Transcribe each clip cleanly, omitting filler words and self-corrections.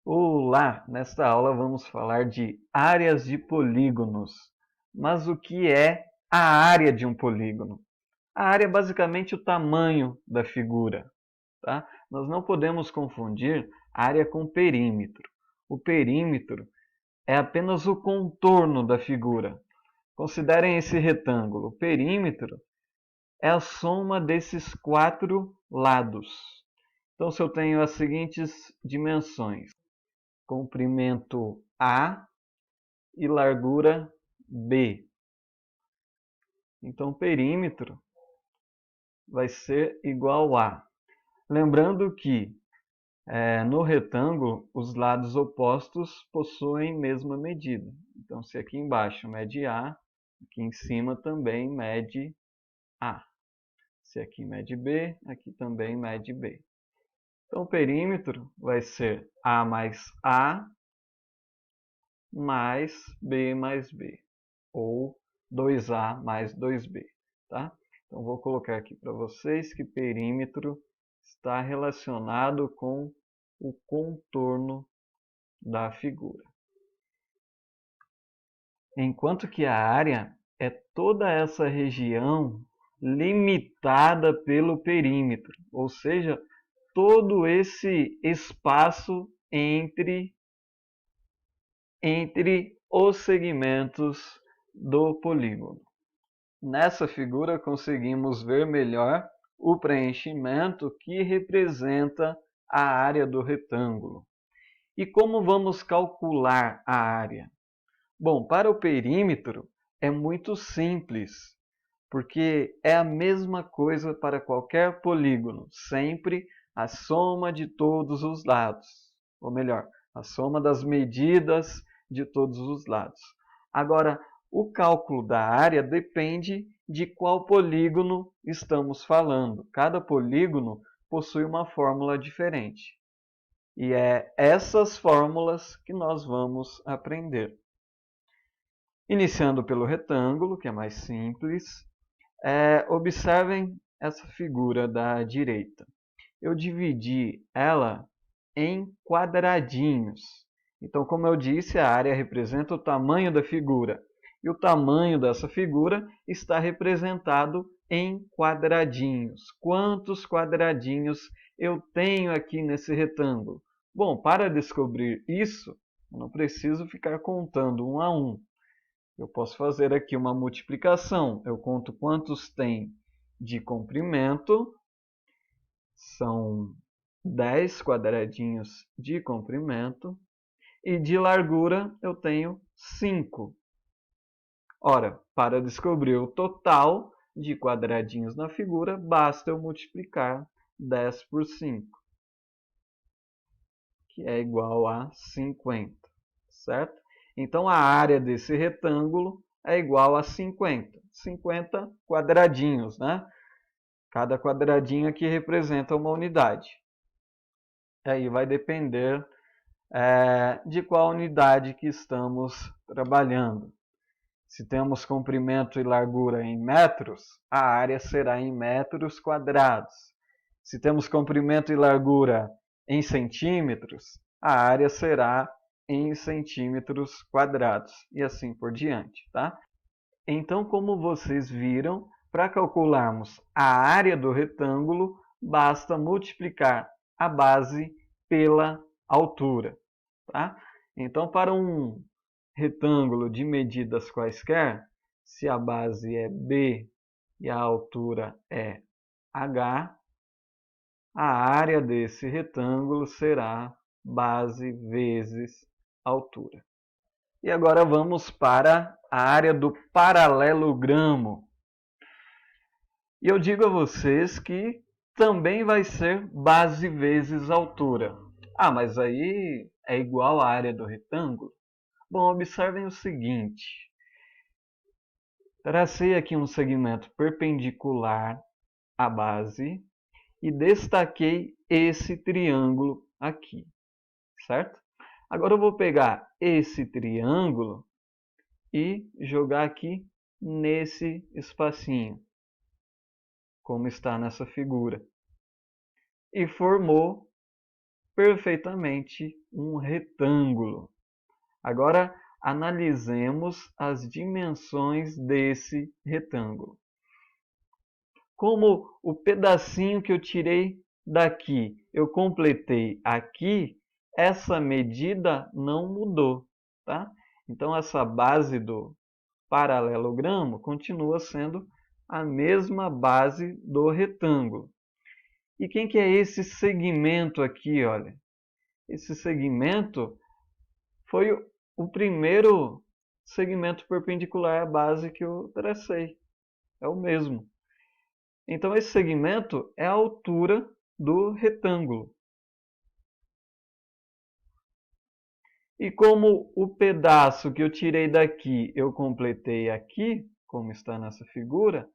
Olá! Nesta aula vamos falar de áreas de polígonos. Mas o que é a área de um polígono? A área é basicamente o tamanho da figura. Tá? Nós não podemos confundir área com perímetro. O perímetro é apenas o contorno da figura. Considerem esse retângulo. O perímetro é a soma desses quatro lados. Então, se eu tenho as seguintes dimensões: comprimento A e largura B. Então, o perímetro vai ser igual a... Lembrando que no retângulo, os lados opostos possuem mesma medida. Então, se aqui embaixo mede A, aqui em cima também mede A. Se aqui mede B, aqui também mede B. Então, o perímetro vai ser A mais A mais B mais B, ou 2A mais 2B. Tá? Então, vou colocar aqui para vocês que perímetro está relacionado com o contorno da figura. Enquanto que a área é toda essa região limitada pelo perímetro, ou seja, todo esse espaço entre os segmentos do polígono. Nessa figura conseguimos ver melhor o preenchimento que representa a área do retângulo. E como vamos calcular a área? Bom, para o perímetro é muito simples, porque é a mesma coisa para qualquer polígono, sempre a soma de todos os lados, ou melhor, a soma das medidas de todos os lados. Agora, o cálculo da área depende de qual polígono estamos falando. Cada polígono possui uma fórmula diferente. E é essas fórmulas que nós vamos aprender. Iniciando pelo retângulo, que é mais simples, observem essa figura da direita. Eu dividi ela em quadradinhos. Então, como eu disse, a área representa o tamanho da figura. E o tamanho dessa figura está representado em quadradinhos. Quantos quadradinhos eu tenho aqui nesse retângulo? Bom, para descobrir isso, eu não preciso ficar contando um a um. Eu posso fazer aqui uma multiplicação. Eu conto quantos tem de comprimento. São 10 quadradinhos de comprimento. E de largura eu tenho 5. Ora, para descobrir o total de quadradinhos na figura, basta eu multiplicar 10 por 5, que é igual a 50, certo? Então, a área desse retângulo é igual a 50. 50 quadradinhos, né? Cada quadradinho aqui representa uma unidade. Aí vai depender de qual unidade que estamos trabalhando. Se temos comprimento e largura em metros, a área será em metros quadrados. Se temos comprimento e largura em centímetros, a área será em centímetros quadrados, e assim por diante. Tá? Então, como vocês viram, para calcularmos a área do retângulo, basta multiplicar a base pela altura. Tá? Então, para um retângulo de medidas quaisquer, se a base é B e a altura é H, a área desse retângulo será base vezes altura. E agora vamos para a área do paralelogramo. E eu digo a vocês que também vai ser base vezes altura. Ah, mas aí é igual à área do retângulo? Bom, observem o seguinte. Tracei aqui um segmento perpendicular à base e destaquei esse triângulo aqui, certo? Agora eu vou pegar esse triângulo e jogar aqui nesse espacinho, como está nessa figura. E formou perfeitamente um retângulo. Agora, analisemos as dimensões desse retângulo. Como o pedacinho que eu tirei daqui, eu completei aqui, essa medida não mudou, tá? Então, essa base do paralelogramo continua sendo a mesma base do retângulo. E quem que é esse segmento aqui, olha? Esse segmento foi o primeiro segmento perpendicular à base que eu tracei. É o mesmo. Então, esse segmento é a altura do retângulo. E como o pedaço que eu tirei daqui eu completei aqui, como está nessa figura,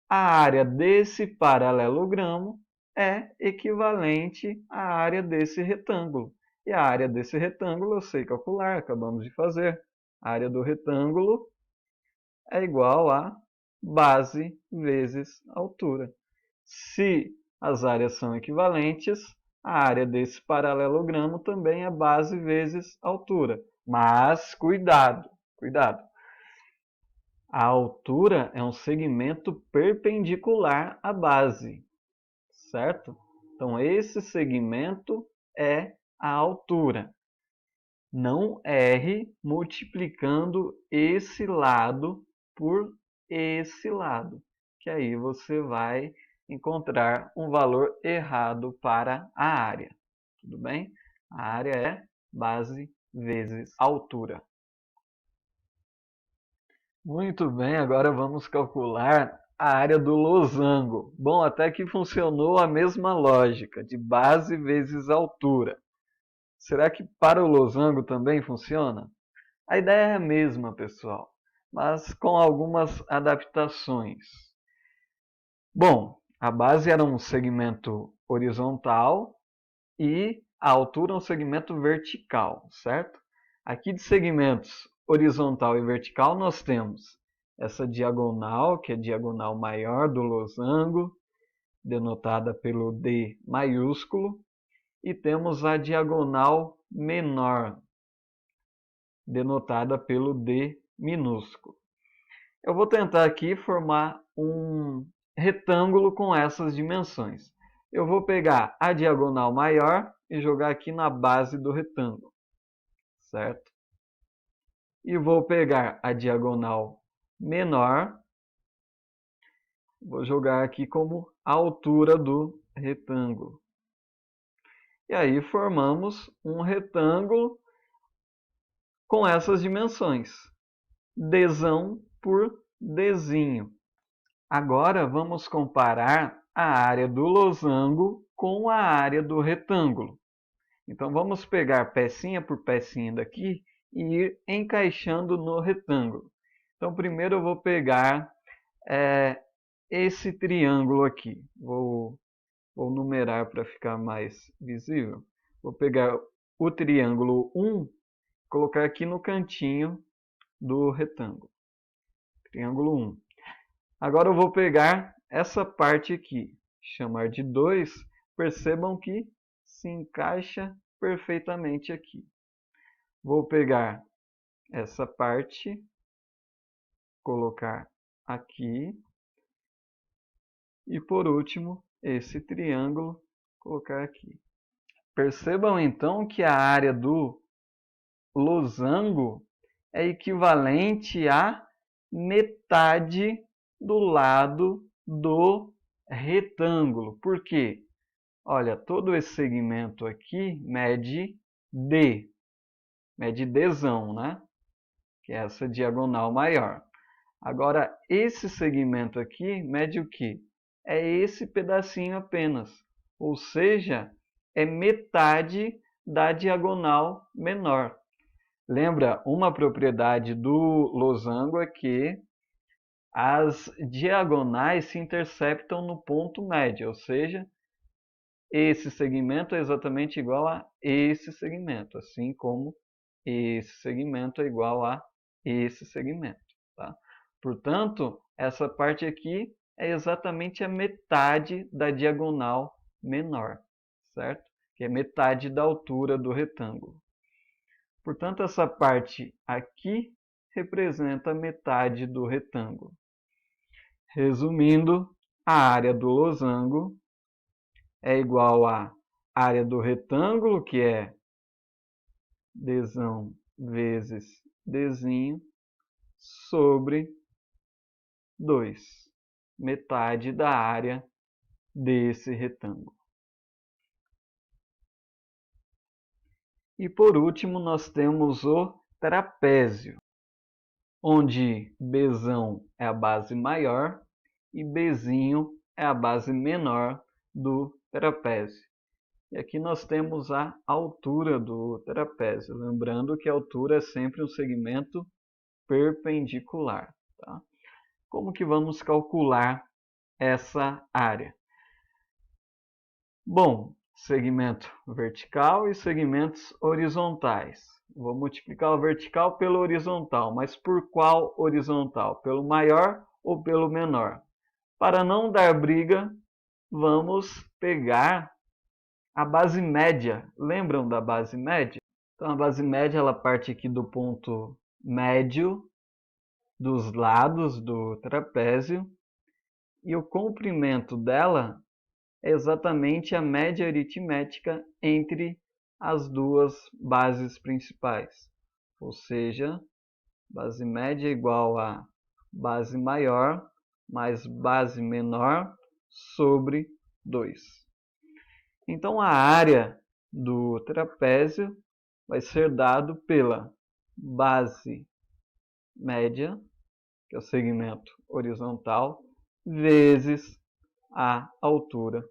a área desse paralelogramo é equivalente à área desse retângulo. E a área desse retângulo eu sei calcular, acabamos de fazer. A área do retângulo é igual a base vezes altura. Se as áreas são equivalentes, a área desse paralelogramo também é base vezes altura. Mas cuidado, cuidado. A altura é um segmento perpendicular à base, certo? Então, esse segmento é a altura. Não erre multiplicando esse lado por esse lado, que aí você vai encontrar um valor errado para a área. Tudo bem? A área é base vezes altura. Muito bem, agora vamos calcular a área do losango. Bom, até que funcionou a mesma lógica, de base vezes altura. Será que para o losango também funciona? A ideia é a mesma, pessoal, mas com algumas adaptações. Bom, a base era um segmento horizontal e a altura um segmento vertical, certo? Aqui de segmentos horizontal e vertical nós temos essa diagonal, que é a diagonal maior do losango, denotada pelo D maiúsculo, e temos a diagonal menor, denotada pelo D minúsculo. Eu vou tentar aqui formar um retângulo com essas dimensões. Eu vou pegar a diagonal maior e jogar aqui na base do retângulo, certo? E vou pegar a diagonal menor, vou jogar aqui como a altura do retângulo. E aí formamos um retângulo com essas dimensões, Dzão por Dzinho. Agora vamos comparar a área do losango com a área do retângulo. Então vamos pegar pecinha por pecinha daqui e ir encaixando no retângulo. Então primeiro eu vou pegar esse triângulo aqui. Vou numerar para ficar mais visível. Vou pegar o triângulo 1, colocar aqui no cantinho do retângulo. Triângulo 1. Agora eu vou pegar essa parte aqui, chamar de 2. Percebam que se encaixa perfeitamente aqui. Vou pegar essa parte, colocar aqui. E por último, esse triângulo, colocar aqui. Percebam então que a área do losango é equivalente a metade do lado do retângulo. Por quê? Olha, todo esse segmento aqui mede D. Mede Dzão, né? Que é essa diagonal maior. Agora, esse segmento aqui mede o quê? É esse pedacinho apenas. Ou seja, é metade da diagonal menor. Lembra, uma propriedade do losango é que as diagonais se interceptam no ponto médio, ou seja, esse segmento é exatamente igual a esse segmento, assim como esse segmento é igual a esse segmento. Tá? Portanto, essa parte aqui é exatamente a metade da diagonal menor, certo? que é metade da altura do retângulo. Portanto, essa parte aqui representa metade do retângulo. Resumindo, a área do losango é igual à área do retângulo, que é Dzão vezes Dzinho, sobre 2, metade da área desse retângulo. E por último, nós temos o trapézio, onde Bzão é a base maior e Bzinho é a base menor do trapézio. E aqui nós temos a altura do trapézio, lembrando que a altura é sempre um segmento perpendicular. Tá? Como que vamos calcular essa área? Bom, segmento vertical e segmentos horizontais. Vou multiplicar o vertical pelo horizontal, mas por qual horizontal? Pelo maior ou pelo menor? Para não dar briga, vamos pegar a base média. Lembram da base média? Então a base média ela parte aqui do ponto médio dos lados do trapézio e o comprimento dela é exatamente a média aritmética entre as duas bases principais. Ou seja, base média é igual a base maior mais base menor sobre 2. Então a área do trapézio vai ser dado pela base média, que é o segmento horizontal, vezes a altura,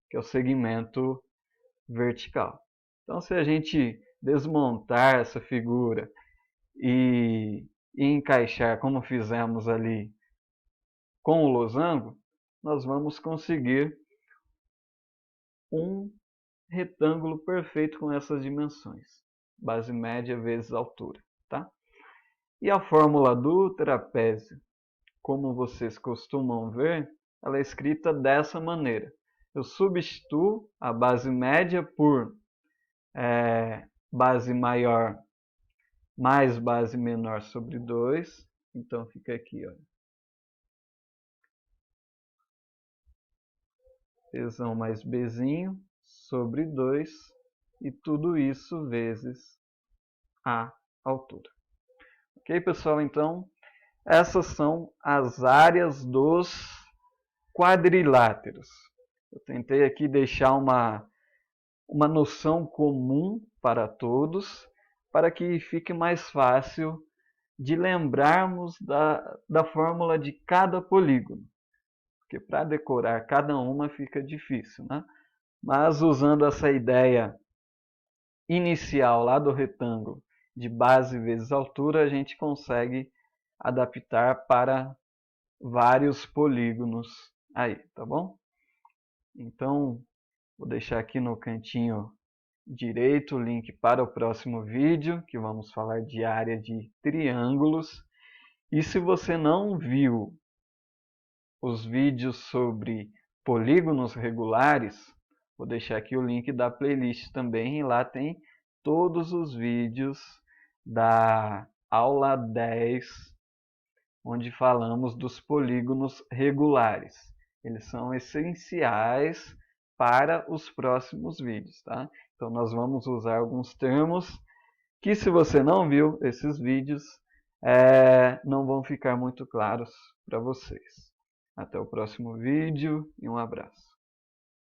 que é o segmento vertical. Então, se a gente desmontar essa figura e encaixar como fizemos ali com o losango, nós vamos conseguir um retângulo perfeito com essas dimensões. Base média vezes altura. Tá? E a fórmula do trapézio, como vocês costumam ver, ela é escrita dessa maneira. Eu substituo a base média por base maior mais base menor sobre 2. Então fica aqui, olha. Bzão mais Bzinho sobre 2. E tudo isso vezes a altura. Ok, pessoal? Então, essas são as áreas dos quadriláteros. Eu tentei aqui deixar uma noção comum para todos, para que fique mais fácil de lembrarmos da fórmula de cada polígono. Porque para decorar cada uma fica difícil, né? Mas usando essa ideia inicial lá do retângulo de base vezes altura, a gente consegue adaptar para vários polígonos aí, tá bom? Então, vou deixar aqui no cantinho direito o link para o próximo vídeo, que vamos falar de área de triângulos. E se você não viu os vídeos sobre polígonos regulares, vou deixar aqui o link da playlist também, e lá tem todos os vídeos da aula 10, onde falamos dos polígonos regulares. Eles são essenciais para os próximos vídeos, tá? Então nós vamos usar alguns termos que, se você não viu esses vídeos, não vão ficar muito claros para vocês. Até o próximo vídeo e um abraço.